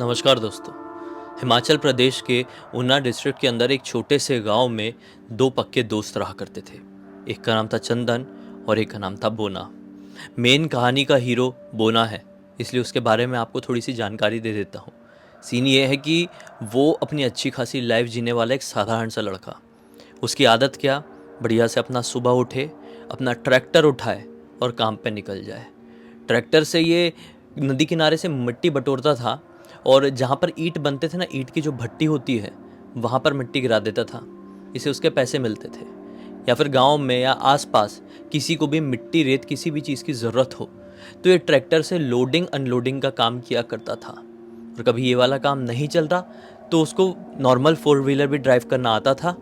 नमस्कार दोस्तों। हिमाचल प्रदेश के ऊना डिस्ट्रिक्ट के अंदर एक छोटे से गांव में दो पक्के दोस्त रहा करते थे। एक का नाम था चंदन और एक का नाम था बोना। मेन कहानी का हीरो बोना है, इसलिए उसके बारे में आपको थोड़ी सी जानकारी दे देता हूँ। सीन ये है कि वो अपनी अच्छी खासी लाइफ जीने वाला एक साधारण सा लड़का। उसकी आदत क्या, बढ़िया से अपना सुबह उठे, अपना ट्रैक्टर उठाए और काम पे निकल जाए। ट्रैक्टर से ये नदी किनारे से मिट्टी बटोरता था और जहाँ पर ईंट बनते थे ना, ईंट की जो भट्टी होती है वहाँ पर मिट्टी गिरा देता था। इसे उसके पैसे मिलते थे। या फिर गांव में या आसपास किसी को भी मिट्टी रेत किसी भी चीज़ की ज़रूरत हो तो ये ट्रैक्टर से लोडिंग अनलोडिंग का काम किया करता था। और कभी ये वाला काम नहीं चलता तो उसको नॉर्मल फोर व्हीलर भी ड्राइव करना आता था।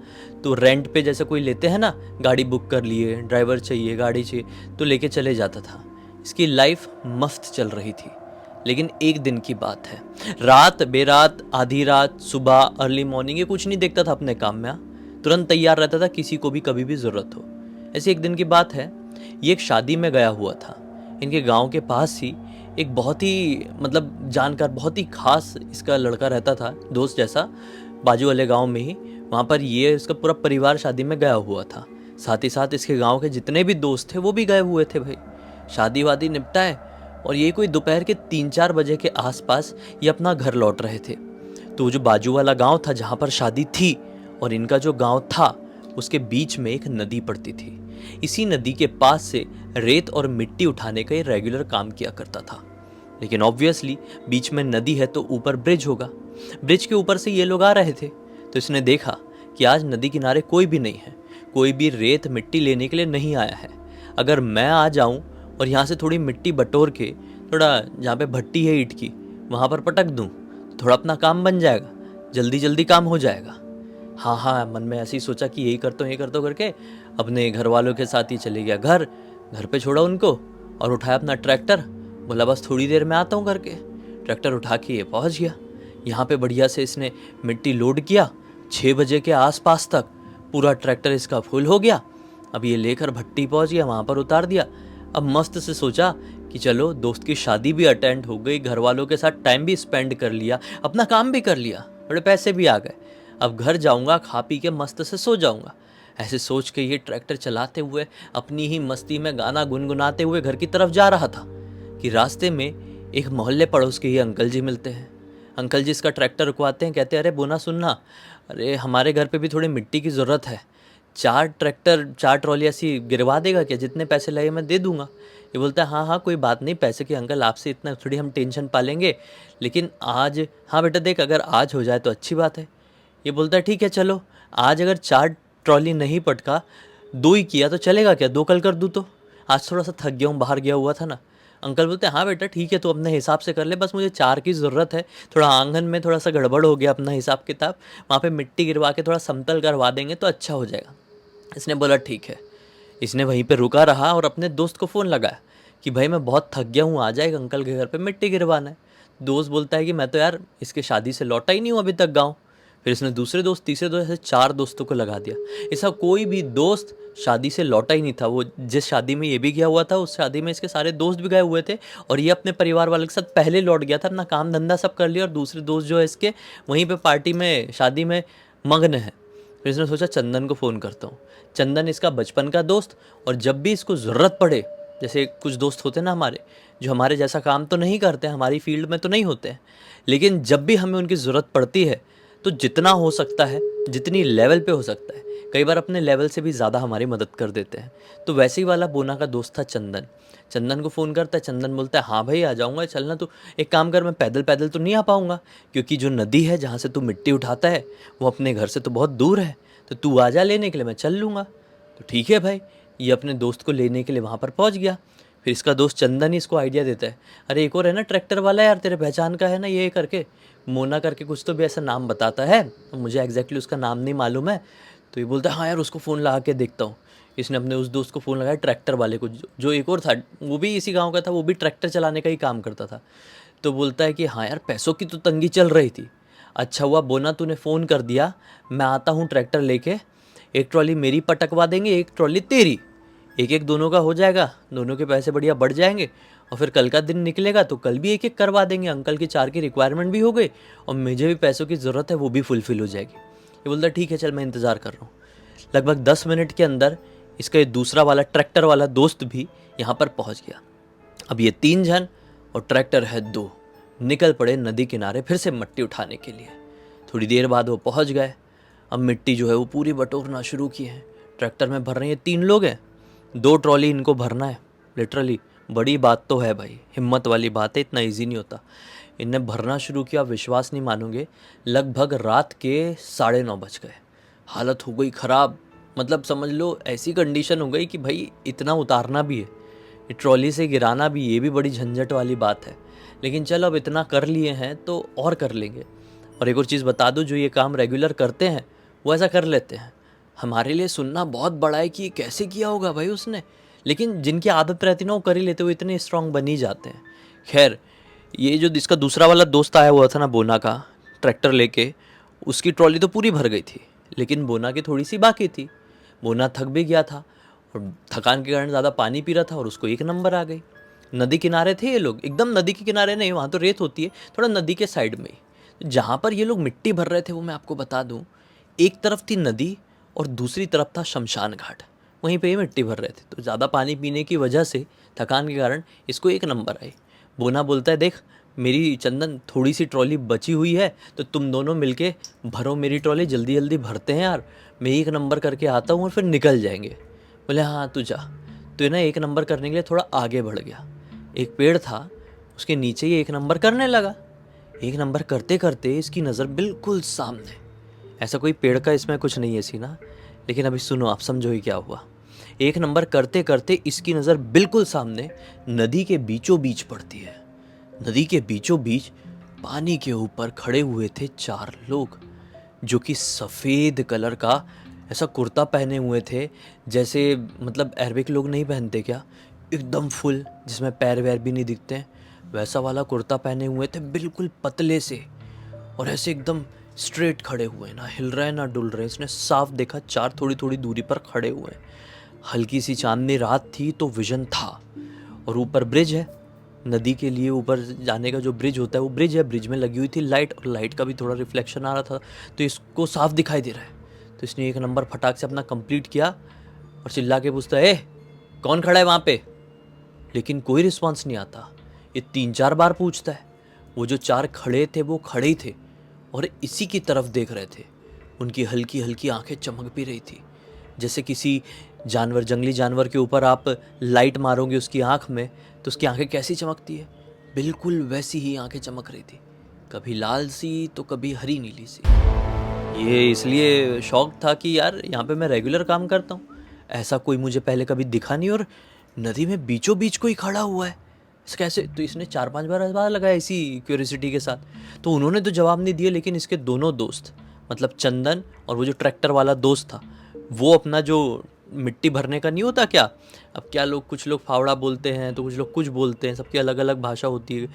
तो रेंट पे जैसे कोई लेते हैं ना, गाड़ी बुक कर लिए, ड्राइवर चाहिए, गाड़ी चाहिए, तो लेके चले जाता था। इसकी लाइफ मस्त चल रही थी। लेकिन एक दिन की बात है, रात बेरात, आधी रात, सुबह, अर्ली मॉर्निंग, ये कुछ नहीं देखता था अपने काम में। तुरंत तैयार रहता था किसी को भी कभी भी ज़रूरत हो। ऐसी एक दिन की बात है, ये एक शादी में गया हुआ था। इनके गांव के पास ही एक बहुत ही जानकार, बहुत ही खास इसका लड़का रहता था, दोस्त जैसा, बाजू वाले गांव में ही। वहाँ पर ये इसका पूरा परिवार शादी में गया हुआ था। साथ ही साथ इसके गांव के जितने भी दोस्त थे वो भी गए हुए थे भाई। शादी वादी निपटाए और ये कोई दोपहर के 3-4 बजे के आसपास ये अपना घर लौट रहे थे। तो जो बाजू वाला गांव था जहाँ पर शादी थी और इनका जो गांव था, उसके बीच में एक नदी पड़ती थी। इसी नदी के पास से रेत और मिट्टी उठाने का ये रेगुलर काम किया करता था। लेकिन ऑब्वियसली बीच में नदी है तो ऊपर ब्रिज होगा। ब्रिज के ऊपर से ये लोग आ रहे थे तो इसने देखा कि आज नदी किनारे कोई भी नहीं है, कोई भी रेत मिट्टी लेने के लिए नहीं आया है। अगर मैं आ जाऊं और यहाँ से थोड़ी मिट्टी बटोर के थोड़ा जहाँ पे भट्टी है ईंट की वहाँ पर पटक दूँ, थोड़ा अपना काम बन जाएगा, जल्दी जल्दी काम हो जाएगा। हाँ हाँ, मन में ऐसे ही सोचा कि यही करता हूँ यही करता हूँ करके अपने घर वालों के साथ ही चले गया घर। घर पे छोड़ा उनको और उठाया अपना ट्रैक्टर। बोला बस थोड़ी देर में आता हूँ करके। ट्रैक्टर उठा के ये पहुँच गया। यहाँ पे बढ़िया से इसने मिट्टी लोड किया। 6 बजे के आसपास तक पूरा ट्रैक्टर इसका फुल हो गया। अब ये लेकर भट्टी पहुँच गया, वहाँ पर उतार दिया। अब मस्त से सोचा कि चलो दोस्त की शादी भी अटेंड हो गई, घर वालों के साथ टाइम भी स्पेंड कर लिया, अपना काम भी कर लिया, बड़े पैसे भी आ गए। अब घर जाऊंगा, खा पी के मस्त से सो जाऊंगा। ऐसे सोच के ये ट्रैक्टर चलाते हुए अपनी ही मस्ती में गाना गुनगुनाते हुए घर की तरफ जा रहा था कि रास्ते में एक मोहल्ले पड़ोस के ही अंकल जी मिलते हैं। अंकल जी इसका ट्रैक्टर रुकवाते हैं, कहते हैं अरे बोना सुनना, अरे हमारे घर पे भी थोड़ी मिट्टी की ज़रूरत है, 4 ट्रॉली ऐसी गिरवा देगा क्या, जितने पैसे लगे मैं दे दूंगा। ये बोलता है हाँ हाँ कोई बात नहीं, पैसे के अंकल आपसे इतना थोड़ी हम टेंशन पालेंगे, लेकिन आज, हाँ बेटा देख अगर आज हो जाए तो अच्छी बात है। ये बोलता है ठीक है चलो, आज अगर 4 ट्रॉली नहीं पटका, 2 ही किया तो चलेगा क्या, 2 कल कर दूँ तो, आज थोड़ा सा थक गया हूँ, बाहर गया हुआ था ना। अंकल बोलते हैं हाँ बेटा ठीक है, तो अपने हिसाब से कर ले, बस मुझे 4 की ज़रूरत है, थोड़ा आंगन में थोड़ा सा गड़बड़ हो गया अपना हिसाब किताब, वहाँ पे मिट्टी गिरवा के थोड़ा समतल करवा देंगे तो अच्छा हो जाएगा। इसने बोला ठीक है। इसने वहीं पे रुका रहा और अपने दोस्त को फ़ोन लगाया कि भाई मैं बहुत थक गया हूँ, आ जाएगा अंकल के घर पे मिट्टी गिरवाना है। दोस्त बोलता है कि मैं तो यार इसके शादी से लौटा ही नहीं हूँ अभी तक गाँव। फिर इसने दूसरे दोस्त, तीसरे दोस्त, ऐसे 4 दोस्तों को लगा दिया। ऐसा कोई भी दोस्त शादी से लौटा ही नहीं था। वो जिस शादी में ये भी गया हुआ था उस शादी में इसके सारे दोस्त भी गए हुए थे और ये अपने परिवार वालों के साथ पहले लौट गया था, अपना काम धंधा सब कर लिया और दूसरे दोस्त जो है इसके वहीं पे पार्टी में, शादी में मग्न है। फिर इसने सोचा चंदन को फ़ोन करता हूँ। चंदन इसका बचपन का दोस्त, और जब भी इसको ज़रूरत पड़े, जैसे कुछ दोस्त होते हैं ना हमारे, जो हमारे जैसा काम तो नहीं करते हैं, हमारी फील्ड में तो नहीं होते हैं, लेकिन जब भी हमें उनकी ज़रूरत पड़ती है तो जितना हो सकता है, जितनी लेवल पे हो सकता है, कई बार अपने लेवल से भी ज़्यादा हमारी मदद कर देते हैं। तो वैसे ही वाला बोना का दोस्त था चंदन। चंदन को फ़ोन करता है, चंदन बोलता है हाँ भाई आ जाऊँगा, चलना। तो एक काम कर, मैं पैदल पैदल तो नहीं आ पाऊँगा, क्योंकि जो नदी है जहाँ से तू मिट्टी उठाता है वो अपने घर से तो बहुत दूर है, तो तू आ जा लेने के लिए, मैं चल लूँगा। तो ठीक है भाई, ये अपने दोस्त को लेने के लिए वहाँ पर पहुँच गया। फिर इसका दोस्त चंदन ही इसको आइडिया देता है, अरे एक और है ना ट्रैक्टर वाला यार, तेरे पहचान का है ना ये करके, मोना करके कुछ तो भी ऐसा नाम बताता है, तो मुझे एग्जैक्टली उसका नाम नहीं मालूम है। तो ये बोलता है हाँ यार उसको फ़ोन लगा के देखता हूँ। इसने अपने उस दोस्त को फ़ोन लगाया, ट्रैक्टर वाले को, जो एक और था, वो भी इसी गाँव का था, वो भी ट्रैक्टर चलाने का ही काम करता था। तो बोलता है कि हाँ यार पैसों की तो तंगी चल रही थी, अच्छा हुआ बोना तूने फ़ोन कर दिया, मैं आता हूँ ट्रैक्टर लेके, एक ट्रॉली मेरी पटकवा देंगे, एक ट्रॉली तेरी, एक एक दोनों का हो जाएगा, दोनों के पैसे बढ़िया बढ़ जाएंगे और फिर कल का दिन निकलेगा तो कल भी एक एक करवा देंगे, अंकल की 4 की रिक्वायरमेंट भी हो गई और मुझे भी पैसों की ज़रूरत है वो भी फुलफ़िल हो जाएगी। ये बोलता ठीक है चल मैं इंतज़ार कर रहा हूँ। लगभग 10 मिनट के अंदर इसका ये दूसरा वाला ट्रैक्टर वाला दोस्त भी यहाँ पर पहुँच गया। अब ये 3 जन और ट्रैक्टर है 2 निकल पड़े नदी किनारे फिर से मिट्टी उठाने के लिए। थोड़ी देर बाद वो पहुँच गए। अब मिट्टी जो है वो पूरी बटोरना शुरू की है। ट्रैक्टर में भर रहे हैं, 3 लोग हैं, 2 ट्रॉली इनको भरना है। लिटरली बड़ी बात तो है भाई, हिम्मत वाली बात है, इतना इजी नहीं होता। इनने भरना शुरू किया, विश्वास नहीं मानोगे, लगभग रात के 9:30 बज गए। हालत हो गई ख़राब, मतलब समझ लो ऐसी कंडीशन हो गई कि भाई इतना उतारना भी है, ये ट्रॉली से गिराना भी, ये भी बड़ी झंझट वाली बात है। लेकिन चलो अब इतना कर लिए हैं तो और कर लेंगे। और एक और चीज़ बता दूं, जो ये काम रेगुलर करते हैं वो ऐसा कर लेते हैं। हमारे लिए सुनना बहुत बड़ा है कि ये कैसे किया होगा भाई उसने, लेकिन जिनकी आदत रहती है ना वो कर ही लेते, वो इतने स्ट्रांग बन ही जाते हैं। खैर, ये जो इसका दूसरा वाला दोस्त आया हुआ था ना बोना का, ट्रैक्टर लेके, उसकी ट्रॉली तो पूरी भर गई थी, लेकिन बोना की थोड़ी सी बाकी थी। बोना थक भी गया था और थकान के कारण ज़्यादा पानी पी रहा था और उसको 1 नंबर आ गई। नदी किनारे थे ये लोग, एकदम नदी के किनारे नहीं, वहाँ तो रेत होती है, थोड़ा नदी के साइड में ही। जहाँ पर ये लोग मिट्टी भर रहे थे वो मैं आपको बता दूँ, एक तरफ थी नदी और दूसरी तरफ था शमशान घाट, वहीं पे ये मिट्टी भर रहे थे। तो ज़्यादा पानी पीने की वजह से, थकान के कारण इसको 1 नंबर आई। बोना बोलता है देख मेरी चंदन थोड़ी सी ट्रॉली बची हुई है तो तुम दोनों मिलके भरो मेरी ट्रॉली, जल्दी जल्दी भरते हैं यार, मैं 1 नंबर करके आता हूँ और फिर निकल जाएंगे। बोले हाँ तू जा। तो ना 1 नंबर करने के लिए थोड़ा आगे बढ़ गया। एक पेड़ था उसके नीचे ही 1 नंबर करने लगा। 1 नंबर करते करते इसकी नज़र बिल्कुल सामने, ऐसा कोई पेड़ का इसमें कुछ नहीं है सीना, लेकिन अभी सुनो आप समझो ही क्या हुआ। 1 नंबर करते करते इसकी नज़र बिल्कुल सामने नदी के बीचों बीच पड़ती है। नदी के बीचों बीच पानी के ऊपर खड़े हुए थे 4 लोग, जो कि सफ़ेद कलर का ऐसा कुर्ता पहने हुए थे, जैसे मतलब अरबिक लोग नहीं पहनते क्या, एकदम फुल, जिसमें पैर वैर भी नहीं दिखते हैं, वैसा वाला कुर्ता पहने हुए थे, बिल्कुल पतले से, और ऐसे एकदम स्ट्रेट खड़े हुए, ना हिल रहे ना डुल रहे। इसने साफ देखा 4 थोड़ी थोड़ी दूरी पर खड़े हुए हैं। हल्की सी चांदनी रात थी तो विजन था, और ऊपर ब्रिज है, नदी के लिए ऊपर जाने का जो ब्रिज होता है वो ब्रिज है, ब्रिज में लगी हुई थी लाइट, और लाइट का भी थोड़ा रिफ्लेक्शन आ रहा था तो इसको साफ दिखाई दे रहा है। तो इसने 1 नंबर फटाक से अपना कंप्लीट किया और चिल्ला के पूछता है, कौन खड़ा है वहाँ पे? लेकिन कोई रिस्पॉन्स नहीं आता। ये 3-4 बार पूछता है। वो जो 4 खड़े थे वो खड़े ही थे और इसी की तरफ देख रहे थे। उनकी हल्की हल्की आंखें चमक भी रही थी, जैसे किसी जानवर, जंगली जानवर के ऊपर आप लाइट मारोगे उसकी आंख में तो उसकी आंखें कैसी चमकती है, बिल्कुल वैसी ही आंखें चमक रही थी, कभी लाल सी तो कभी हरी नीली सी। ये इसलिए शौक था कि यार यहाँ पे मैं रेगुलर काम करता हूँ, ऐसा कोई मुझे पहले कभी दिखा नहीं, और नदी में बीचों बीच कोई खड़ा हुआ है, इस कैसे? तो इसने 4-5 बार सवाल लगाया इसी क्यूरियोसिटी के साथ। तो उन्होंने तो जवाब नहीं दिया, लेकिन इसके दोनों दोस्त, मतलब चंदन और वो जो ट्रैक्टर वाला दोस्त था, वो अपना जो मिट्टी भरने का नहीं होता क्या, अब क्या लोग, कुछ लोग फावड़ा बोलते हैं तो कुछ लोग कुछ बोलते हैं, सबकी अलग अलग भाषा होती है,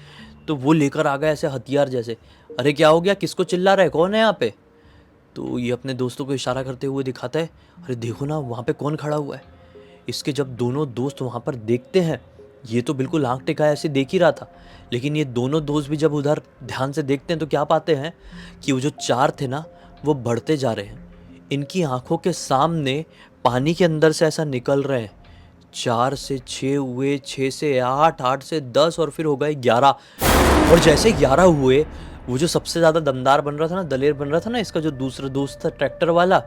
तो वो लेकर आ गया ऐसे हथियार जैसे। अरे क्या हो गया, किसको चिल्ला रहा है, कौन है यहाँ पे? तो ये अपने दोस्तों को इशारा करते हुए दिखाता है, अरे देखो ना वहाँ पे कौन खड़ा हुआ है। इसके जब दोनों दोस्त वहाँ पर देखते हैं, ये तो बिल्कुल आंख टिकाए ऐसे देख ही रहा था, लेकिन ये दोनों दोस्त भी जब उधर ध्यान से देखते हैं तो क्या पाते हैं कि वो जो 4 थे ना वो बढ़ते जा रहे हैं। इनकी आंखों के सामने पानी के अंदर से ऐसा निकल रहे हैं, 4 से 6 हुए, 6 से 8, 8 से 10 और फिर हो गए 11। और जैसे 11 हुए, वो जो सबसे ज़्यादा दमदार बन रहा था ना, दलेर बन रहा था ना, इसका जो दूसरा दोस्त था ट्रैक्टर वाला,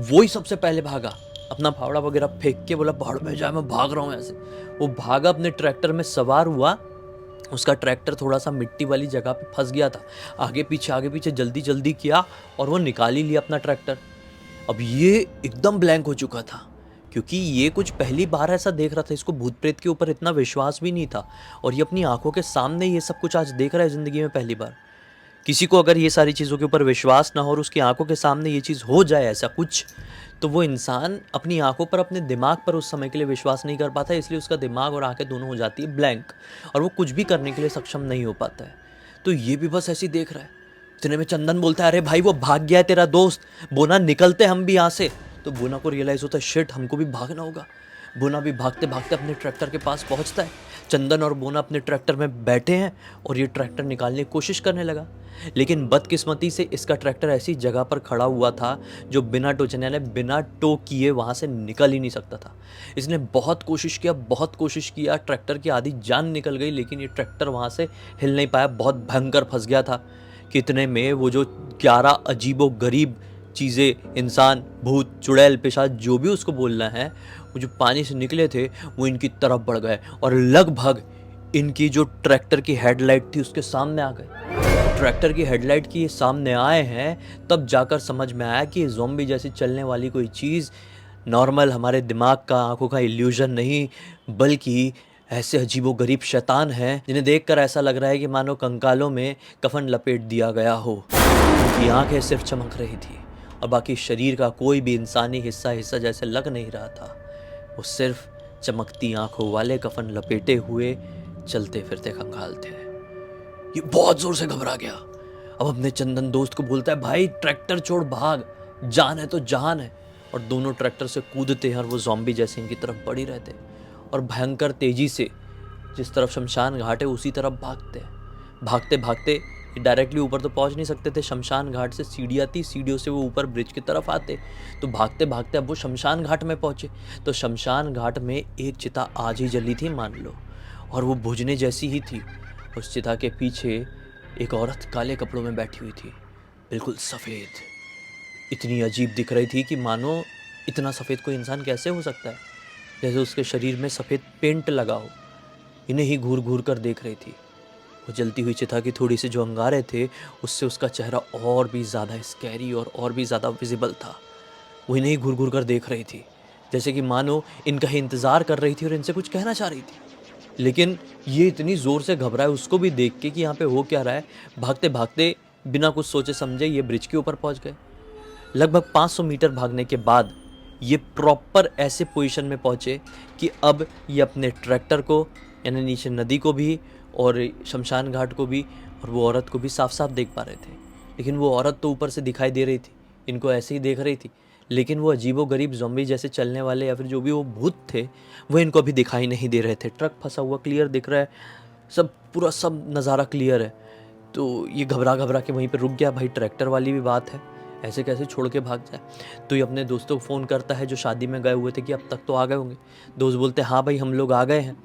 वो ही सबसे पहले भागा, अपना फावड़ा वगैरह फेंक के बोला भाड़ में जाए, मैं भाग रहा हूँ ऐसे। वो भागा, अपने ट्रैक्टर में सवार हुआ। उसका ट्रैक्टर थोड़ा सा मिट्टी वाली जगह पे फंस गया था, आगे पीछे जल्दी जल्दी किया और वो निकाल ही लिया अपना ट्रैक्टर। अब ये एकदम ब्लैंक हो चुका था, क्योंकि ये कुछ पहली बार ऐसा देख रहा था, इसको भूत प्रेत के ऊपर इतना विश्वास भी नहीं था, और ये अपनी आंखों के सामने ये सब कुछ आज देख रहा है ज़िंदगी में पहली बार। किसी को अगर ये सारी चीज़ों के ऊपर विश्वास ना हो और उसकी आंखों के सामने ये चीज़ हो जाए ऐसा कुछ, तो वो इंसान अपनी आंखों पर, अपने दिमाग पर उस समय के लिए विश्वास नहीं कर पाता, इसलिए उसका दिमाग और आंखें दोनों हो जाती है ब्लैंक, और वो कुछ भी करने के लिए सक्षम नहीं हो पाता है। तो ये भी बस ऐसे ही देख रहा है। इतने में चंदन बोलता है, अरे भाई वो भाग गया है तेरा दोस्त, बोना निकलते हम भी यहाँ से। तो बोना को रियलाइज़ होता है, शिट हमको भी भागना होगा। बोना भी भागते भागते अपने ट्रैक्टर के पास पहुंचता है। चंदन और बोना अपने ट्रैक्टर में बैठे हैं और ये ट्रैक्टर निकालने की कोशिश करने लगा, लेकिन बदकिस्मती से इसका ट्रैक्टर ऐसी जगह पर खड़ा हुआ था जो बिना टो चलने वाले, बिना टो किए वहाँ से निकल ही नहीं सकता था। इसने बहुत कोशिश किया, ट्रैक्टर की आधी जान निकल गई, लेकिन ये ट्रैक्टर वहाँ से हिल नहीं पाया, बहुत भयंकर फंस गया था। कितने में वो जो 11 अजीबो गरीब चीज़ें, इंसान, भूत, चुड़ैल, पिशाच, जो भी उसको बोलना है, वो जो पानी से निकले थे वो इनकी तरफ बढ़ गए और लगभग इनकी जो ट्रैक्टर की हेडलाइट थी उसके सामने आ गए। ट्रैक्टर की हेडलाइट की सामने आए हैं तब जाकर समझ में आया कि ज़ॉम्बी जैसी चलने वाली कोई चीज़ नॉर्मल हमारे दिमाग का, आंखों का इल्यूजन नहीं, बल्कि ऐसे अजीबोगरीब शैतान हैं जिन्हें देखकर ऐसा लग रहा है कि मानो कंकालों में कफन लपेट दिया गया हो। उनकी आंखें सिर्फ चमक रही थी और बाकी शरीर का कोई भी इंसानी हिस्सा जैसे लग नहीं रहा था। वो सिर्फ चमकती आंखों वाले कफन लपेटे हुए चलते फिरते कंकाल थे। ये बहुत जोर से घबरा गया। अब अपने चंदन दोस्त को बोलता है, भाई ट्रैक्टर छोड़ भाग, जान है तो जहान है। और दोनों ट्रैक्टर से कूदते हैं और वो ज़ॉम्बी जैसे इनकी तरफ बढ़ी रहते हैं और भयंकर तेजी से जिस तरफ शमशान घाट है उसी तरफ भागते हैं। भागते भागते डायरेक्टली ऊपर तो पहुंच नहीं सकते थे, शमशान घाट से सीढ़ियाँ थी, सीढ़ियों से वो ऊपर ब्रिज की तरफ आते। तो भागते भागते अब वो शमशान घाट में पहुंचे तो शमशान घाट में एक चिता आज ही जली थी मान लो, और वो बुझने जैसी ही थी। उस चिता के पीछे एक औरत काले कपड़ों में बैठी हुई थी, बिल्कुल सफ़ेद, इतनी अजीब दिख रही थी कि मानो इतना सफ़ेद कोई इंसान कैसे हो सकता है, जैसे उसके शरीर में सफ़ेद पेंट लगा हो। इन्हें ही घूर घूर कर देख रही थी। वो जलती हुई चिता की थोड़ी सी जो अंगारे थे उससे उसका चेहरा और भी ज़्यादा स्कैरी और भी ज़्यादा विजिबल था। वो इन्हें ही घूर घूर कर देख रही थी, जैसे कि मानो इनका ही इंतज़ार कर रही थी और इनसे कुछ कहना चाह रही थी। लेकिन ये इतनी ज़ोर से घबराए उसको भी देख के कि यहाँ पे हो क्या रहा है। भागते भागते बिना कुछ सोचे समझे ये ब्रिज के ऊपर पहुँच गए। लगभग 500 मीटर भागने के बाद ये प्रॉपर ऐसे पोजीशन में पहुँचे कि अब ये अपने ट्रैक्टर को, यानी नीचे नदी को भी और शमशान घाट को भी और वो औरत को भी साफ साफ देख पा रहे थे। लेकिन वो औरत तो ऊपर से दिखाई दे रही थी, इनको ऐसे ही देख रही थी, लेकिन वो अजीबोगरीब ज़ॉम्बी जैसे चलने वाले या फिर जो भी वो भूत थे वो इनको अभी दिखाई नहीं दे रहे थे। ट्रक फंसा हुआ क्लियर दिख रहा है, सब पूरा सब नज़ारा क्लियर है। तो ये घबरा के वहीं पर रुक गया। भाई ट्रैक्टर वाली भी बात है, ऐसे कैसे छोड़ के भाग जाए। तो ये अपने दोस्तों को फ़ोन करता है जो शादी में गए हुए थे कि अब तक तो आ गए होंगे। दोस्त बोलते हैं हाँ भाई हम लोग आ गए हैं,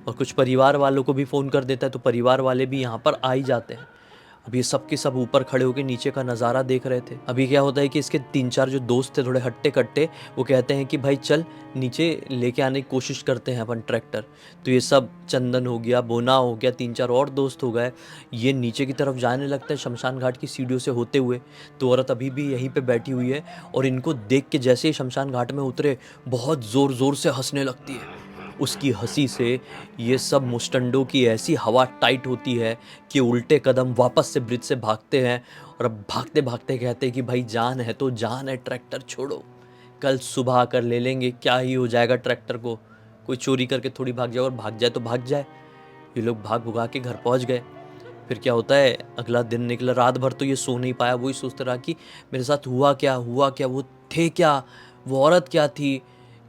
और कुछ परिवार वालों को भी फ़ोन कर देता है तो परिवार वाले भी यहाँ पर आ ही जाते हैं। अब ये सब के सब ऊपर खड़े होकर नीचे का नज़ारा देख रहे थे। अभी क्या होता है कि इसके 3-4 जो दोस्त थे थोड़े हट्टे कट्टे, वो कहते हैं कि भाई चल नीचे लेके आने की कोशिश करते हैं अपन ट्रैक्टर। तो ये सब चंदन हो गया, बोना हो गया, 3-4 और दोस्त हो गए, ये नीचे की तरफ जाने लगते हैं शमशान घाट की सीढ़ियों से होते हुए। तो औरत अभी भी यहीं पर बैठी हुई है और इनको देख के जैसे ही शमशान घाट में उतरे बहुत ज़ोर ज़ोर से हंसने लगती है। उसकी हंसी से ये सब मुस्टंडों की ऐसी हवा टाइट होती है कि उल्टे कदम वापस से ब्रिज से भागते हैं और अब भागते भागते कहते हैं कि भाई जान है तो जान है, ट्रैक्टर छोड़ो, कल सुबह आकर ले लेंगे, क्या ही हो जाएगा ट्रैक्टर को, कोई चोरी करके थोड़ी भाग जाए, और भाग जाए तो भाग जाए। ये लोग भाग भुगा के घर पहुंच गए। फिर क्या होता है, अगला दिन निकला, रात भर तो ये सो नहीं पाया, वही सोचते रहा कि मेरे साथ हुआ क्या, वो थे क्या, वो औरत क्या थी।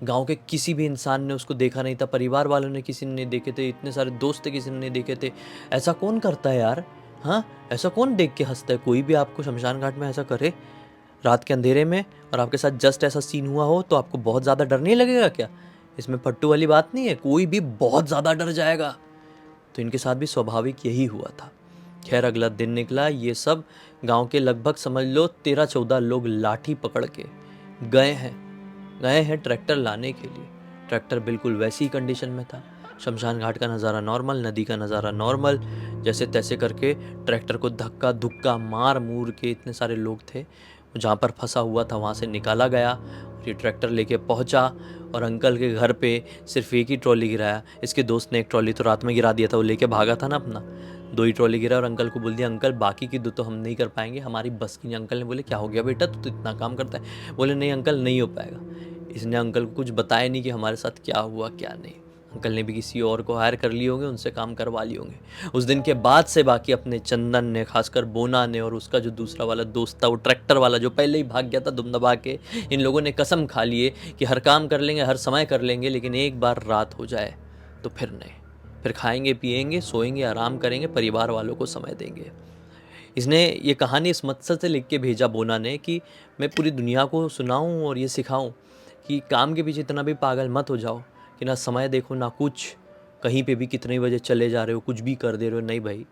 गांव के किसी भी इंसान ने उसको देखा नहीं था, परिवार वालों ने किसी ने नहीं देखे थे, इतने सारे दोस्त थे किसी ने नहीं देखे थे। ऐसा कौन करता है यार, हाँ ऐसा कौन देख के हंसता है। कोई भी आपको शमशान घाट में ऐसा करे रात के अंधेरे में और आपके साथ जस्ट ऐसा सीन हुआ हो तो आपको बहुत ज़्यादा डर नहीं लगेगा क्या। इसमें फट्टू वाली बात नहीं है, कोई भी बहुत ज़्यादा डर जाएगा। तो इनके साथ भी स्वाभाविक यही हुआ था। खैर अगला दिन निकला, ये सब गांव के लगभग समझ लो 13-14 लोग लाठी पकड़ के गए हैं ट्रैक्टर लाने के लिए। ट्रैक्टर बिल्कुल वैसी ही कंडीशन में था, शमशान घाट का नज़ारा नॉर्मल, नदी का नज़ारा नॉर्मल, जैसे तैसे करके ट्रैक्टर को धक्का धुक्का मार मूर के इतने सारे लोग थे जहाँ पर फंसा हुआ था वहाँ से निकाला गया। और ये ट्रैक्टर लेके पहुँचा और अंकल के घर पे सिर्फ एक ही ट्रॉली गिराया। इसके दोस्त ने एक ट्रॉली तो रात में गिरा दिया था, वो लेके भागा था ना अपना, 2 ही ट्रॉली गिरा और अंकल को बोल दिया अंकल बाकी की 2 तो हम नहीं कर पाएंगे, हमारी बस की नहीं। अंकल ने बोले क्या हो गया बेटा, तू तो इतना काम करता है। बोले नहीं अंकल नहीं हो पाएगा। इसने अंकल को कुछ बताया नहीं कि हमारे साथ क्या हुआ क्या नहीं। अंकल ने भी किसी और को हायर कर लिए होंगे, उनसे काम करवा लिए होंगे। उस दिन के बाद से बाकी अपने चंदन ने, खासकर बोना ने और उसका जो दूसरा वाला दोस्त था वो ट्रैक्टर वाला जो पहले ही भाग गया था दुम दबा के, इन लोगों ने कसम खा लिए कि हर काम कर लेंगे, हर समय कर लेंगे, लेकिन एक बार रात हो जाए तो फिर नहीं। फिर खाएंगे, पिएंगे, सोएंगे, आराम करेंगे, परिवार वालों को समय देंगे। इसने ये कहानी इस मकसद से लिख के भेजा बोना ने कि मैं पूरी दुनिया को सुनाऊं और ये सिखाऊं कि काम के पीछे इतना भी पागल मत हो जाओ कि ना समय देखो ना कुछ, कहीं पे भी कितने बजे चले जा रहे हो, कुछ भी कर दे रहे हो। नहीं भाई,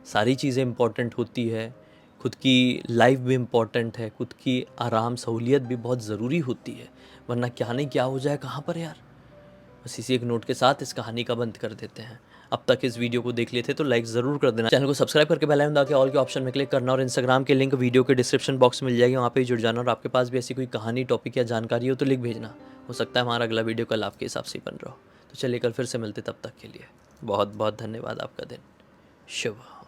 सारी चीज़ें इम्पॉर्टेंट होती है, खुद की लाइफ भी इम्पॉर्टेंट है, खुद की आराम सहूलियत भी बहुत ज़रूरी होती है, वरना क्या नहीं क्या हो जाए कहाँ पर यार। बस इसी एक नोट के साथ इस कहानी का बंद कर देते हैं। अब तक इस वीडियो को देख लिए थे तो लाइक ज़रूर कर देना, चैनल को सब्सक्राइब करके बेल आइकन दबा के ऑल के ऑप्शन में क्लिक करना, और इंस्टाग्राम के लिंक वीडियो के डिस्क्रिप्शन बॉक्स में मिल जाएगी, वहाँ पे जुड़ जाना। और आपके पास भी ऐसी कोई कहानी, टॉपिक या जानकारी हो तो लिख भेजना, हो सकता है हमारा अगला वीडियो कल आपके हिसाब से ही बन रहा हो। तो चलिए कल फिर से मिलते, तब तक के लिए बहुत बहुत धन्यवाद। आपका दिन शुभ हो।